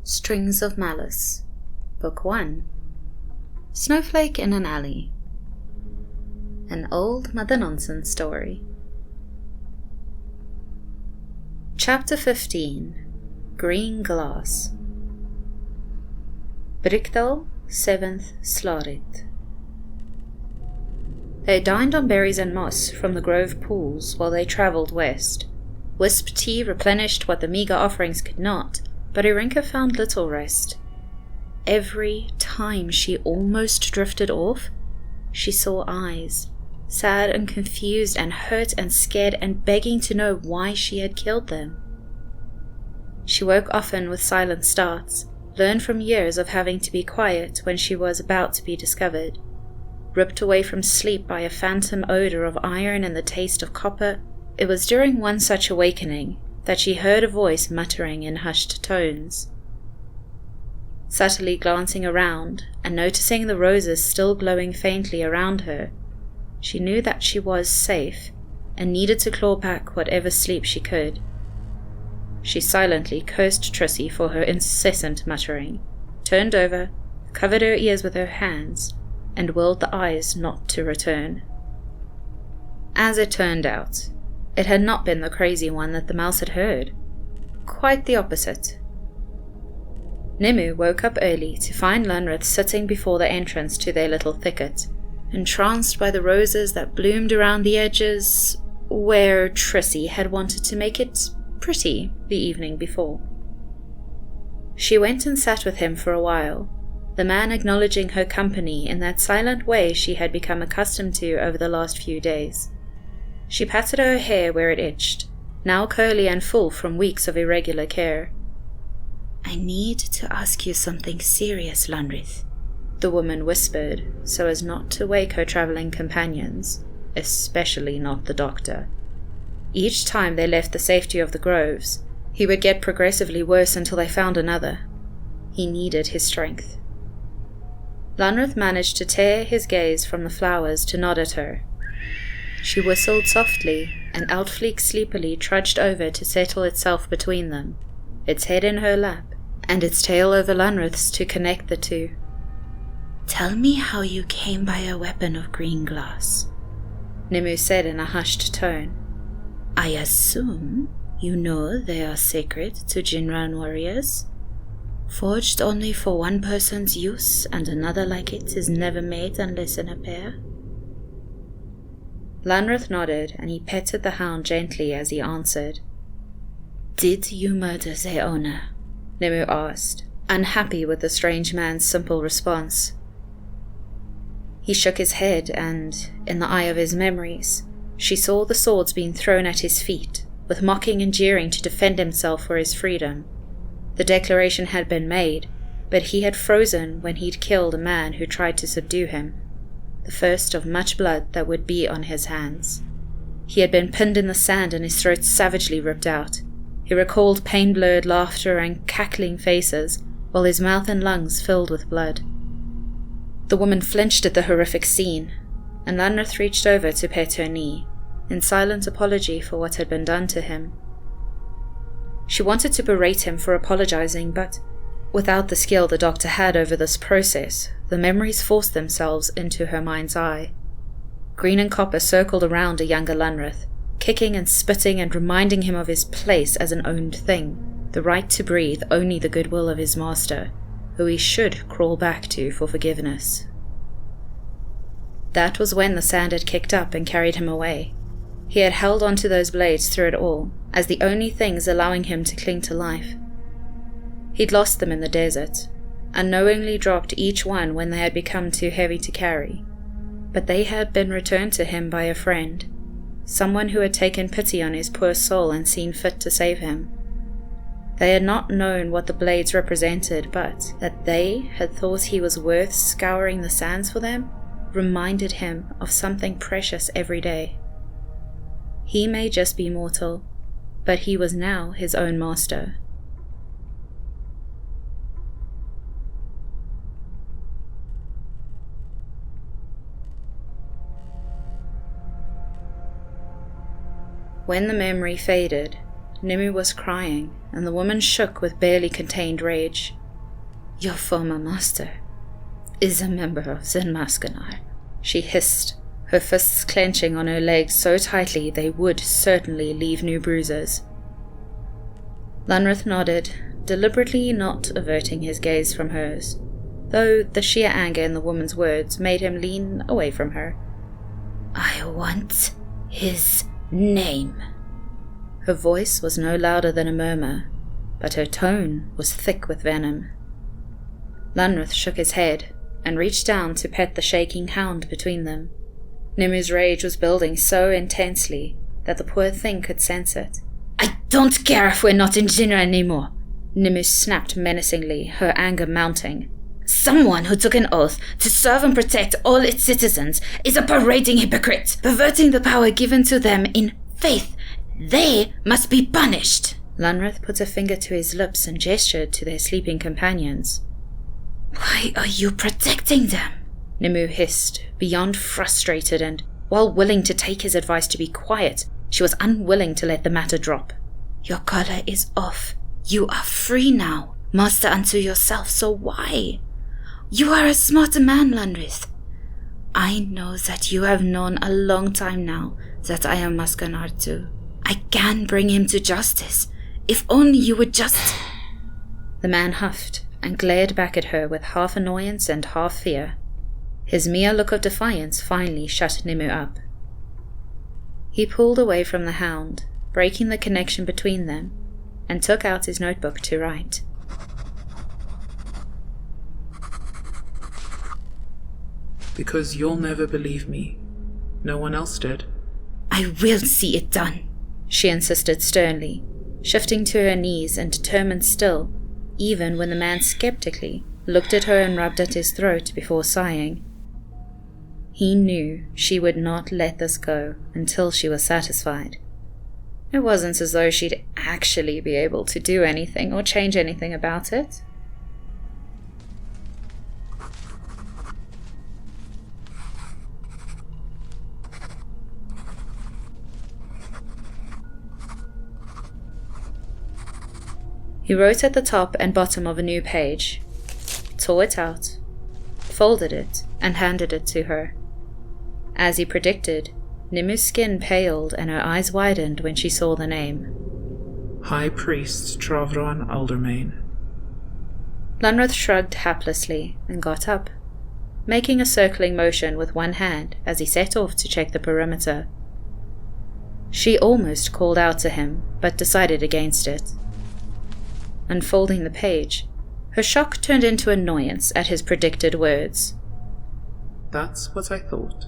Strings of Malice, Book 1. Snowflake in an Alley. An old Mother Nonsense story. Chapter 15. Green Glass. Brichdal, 7th Slarit. They dined on berries and moss from the grove pools while they travelled west. Wisp tea replenished what the meagre offerings could not, but Irinka found little rest. Every time she almost drifted off, she saw eyes, sad and confused and hurt and scared and begging to know why she had killed them. She woke often with silent starts, learned from years of having to be quiet when she was about to be discovered. Ripped away from sleep by a phantom odor of iron and the taste of copper, it was during one such awakening that she heard a voice muttering in hushed tones. Subtly glancing around and noticing the roses still glowing faintly around her, she knew that she was safe and needed to claw back whatever sleep she could. She silently cursed Trissy for her incessant muttering, turned over, covered her ears with her hands, and willed the eyes not to return. As it turned out, it had not been the crazy one that the mouse had heard. Quite the opposite. Nimue woke up early to find Lunreth sitting before the entrance to their little thicket, entranced by the roses that bloomed around the edges, where Trissy had wanted to make it pretty the evening before. She went and sat with him for a while, the man acknowledging her company in that silent way she had become accustomed to over the last few days. She patted her hair where it itched, now curly and full from weeks of irregular care. "I need to ask you something serious, Lunreth," the woman whispered, so as not to wake her travelling companions, especially not the doctor. Each time they left the safety of the groves, he would get progressively worse until they found another. He needed his strength. Lunreth managed to tear his gaze from the flowers to nod at her. She whistled softly, and Outfleek sleepily trudged over to settle itself between them, its head in her lap, and its tail over Lunreth's to connect the two. "Tell me how you came by a weapon of green glass," Nimue said in a hushed tone. "I assume you know they are sacred to Jinran warriors? Forged only for one person's use, and another like it is never made unless in a pair?" Lunreth nodded, and he petted the hound gently as he answered. "Did you murder their owner?" Nimue asked, unhappy with the strange man's simple response. He shook his head, and, in the eye of his memories, she saw the swords being thrown at his feet, with mocking and jeering to defend himself for his freedom. The declaration had been made, but he had frozen when he'd killed a man who tried to subdue him, the first of much blood that would be on his hands. He had been pinned in the sand and his throat savagely ripped out. He recalled pain-blurred laughter and cackling faces, while his mouth and lungs filled with blood. The woman flinched at the horrific scene, and Lunreth reached over to pet her knee, in silent apology for what had been done to him. She wanted to berate him for apologizing, but without the skill the doctor had over this process, the memories forced themselves into her mind's eye. Green and copper circled around a younger Lunreth, kicking and spitting and reminding him of his place as an owned thing, the right to breathe only the goodwill of his master, who he should crawl back to for forgiveness. That was when the sand had kicked up and carried him away. He had held onto those blades through it all, as the only things allowing him to cling to life. He'd lost them in the desert, unknowingly dropped each one when they had become too heavy to carry, but they had been returned to him by a friend, someone who had taken pity on his poor soul and seen fit to save him. They had not known what the blades represented, but that they had thought he was worth scouring the sands for them reminded him of something precious every day. He may just be mortal, but he was now his own master. When the memory faded, Nimue was crying, and the woman shook with barely contained rage. "Your former master is a member of Zenmascanar," she hissed, her fists clenching on her legs so tightly they would certainly leave new bruises. Lunreth nodded, deliberately not averting his gaze from hers, though the sheer anger in the woman's words made him lean away from her. "I want his name." Her voice was no louder than a murmur, but her tone was thick with venom. Lunreth shook his head and reached down to pet the shaking hound between them. Nimue's rage was building so intensely that the poor thing could sense it. "I don't care if we're not in Jinra anymore," Nimue snapped menacingly, her anger mounting. "Someone who took an oath to serve and protect all its citizens is a parading hypocrite, perverting the power given to them in faith. They must be punished." Lunreth put a finger to his lips and gestured to their sleeping companions. "Why are you protecting them?" Nimue hissed, beyond frustrated, and, while willing to take his advice to be quiet, she was unwilling to let the matter drop. "Your collar is off. You are free now, master unto yourself, so why? You are a smart man, Lunreth. I know that you have known a long time now that I am Mascanar too. I can bring him to justice, if only you would just—" The man huffed and glared back at her with half annoyance and half fear. His mere look of defiance finally shut Nimue up. He pulled away from the hound, breaking the connection between them, and took out his notebook to write. "Because you'll never believe me. No one else did." "I will see it done," she insisted sternly, shifting to her knees and determined still, even when the man skeptically looked at her and rubbed at his throat before sighing. He knew she would not let this go until she was satisfied. It wasn't as though she'd actually be able to do anything or change anything about it. He wrote at the top and bottom of a new page, tore it out, folded it, and handed it to her. As he predicted, Nimue's skin paled and her eyes widened when she saw the name. High Priest Travron Aldermain. Lunreth shrugged haplessly and got up, making a circling motion with one hand as he set off to check the perimeter. She almost called out to him, but decided against it. Unfolding the page, her shock turned into annoyance at his predicted words. "That's what I thought."